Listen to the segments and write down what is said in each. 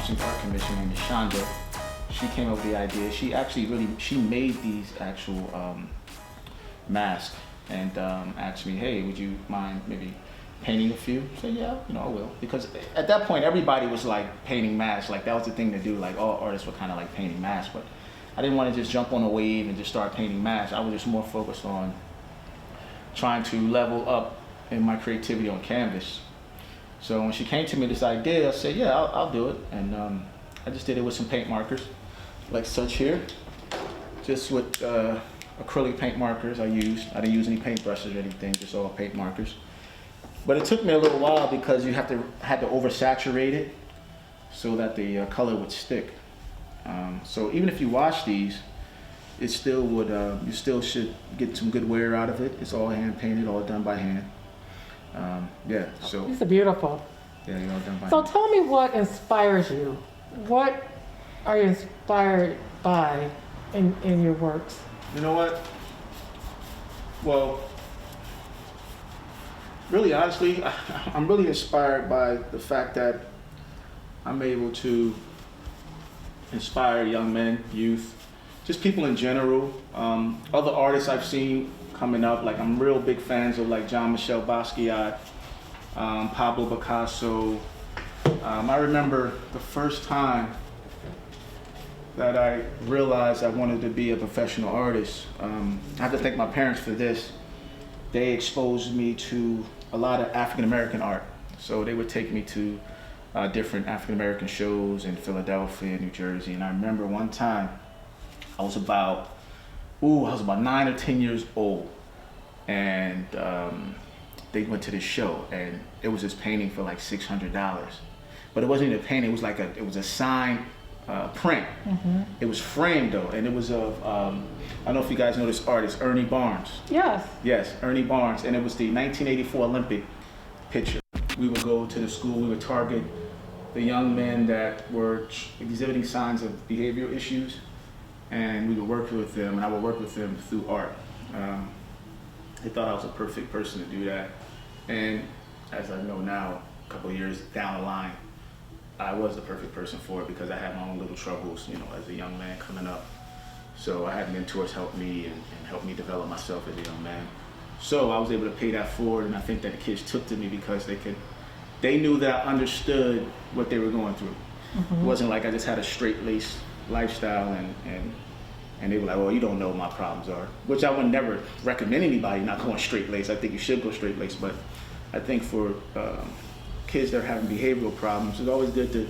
Washington Art Commission named Shonda. She came up with the idea. She actually she made these actual masks and asked me, hey, would you mind maybe painting a few? I said, yeah, I will. Because at that point, everybody was like painting masks. Like that was the thing to do. Like all artists were kind of like painting masks, but I didn't want to just jump on a wave and just start painting masks. I was just more focused on trying to level up in my creativity on canvas. So when she came to me with this idea, I said, yeah, I'll do it. And I just did it with some paint markers, like such here. Just with acrylic paint markers I didn't use any paint brushes or anything, just all paint markers. But it took me a little while because you had to oversaturate it so that the color would stick. So even if you wash these, it still would, you still should get some good wear out of it. It's all hand painted, all done by hand. Yeah, so. These are beautiful. Yeah, they're all done by So hand. tell me what inspires you. What are you inspired by in your works? You know what? Well, really honestly, I'm really inspired by the fact that I'm able to inspire young men, youth, just people in general. Other artists I've seen coming up, like I'm real big fans of like Jean-Michel Basquiat, Pablo Picasso. I remember the first time that I realized I wanted to be a professional artist. I have to thank my parents for this. They exposed me to a lot of African-American art. So they would take me to different African-American shows in Philadelphia, New Jersey. And I remember one time I was about 9 or 10 years old. And they went to this show and it was this painting for like $600. But it wasn't even a painting, it was a signed print. Mm-hmm. It was framed though, and it was of, I don't know if you guys know this artist, Ernie Barnes. Yes. Yes, Ernie Barnes, and it was the 1984 Olympic picture. We would go to the school, we would target the young men that were exhibiting signs of behavioral issues, and we would work with them, and I would work with them through art. They thought I was a perfect person to do that, and as I know now, a couple of years down the line, I was the perfect person for it because I had my own little troubles, as a young man coming up. So I had mentors help me and help me develop myself as a young man. So I was able to pay that forward, and I think that the kids took to me because they knew that I understood what they were going through. Mm-hmm. It wasn't like I just had a straight-laced lifestyle and they were like, well, you don't know what my problems are, which I would never recommend anybody not going straight-laced. I think you should go straight-laced, but I think for kids that are having behavioral problems, it's always good to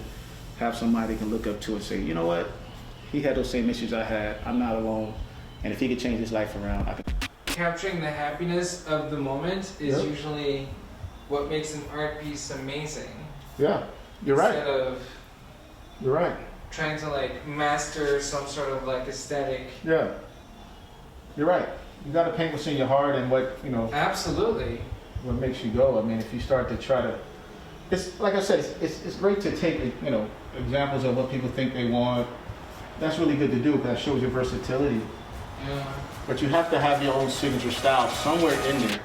have somebody they can look up to and say, you know what, he had those same issues I had, I'm not alone, and if he could change his life around, I can. Capturing the happiness of the moment is usually what makes an art piece amazing. Yeah, you're right. Instead of you're right. Trying to like master some sort of like aesthetic. Yeah, you're right. You got to paint what's in your heart and what, Absolutely. What makes you go. I mean, if you start to try to, it's like I said, it's great to take examples of what people think they want. That's really good to do because that shows your versatility. Yeah. But you have to have your own signature style somewhere in there.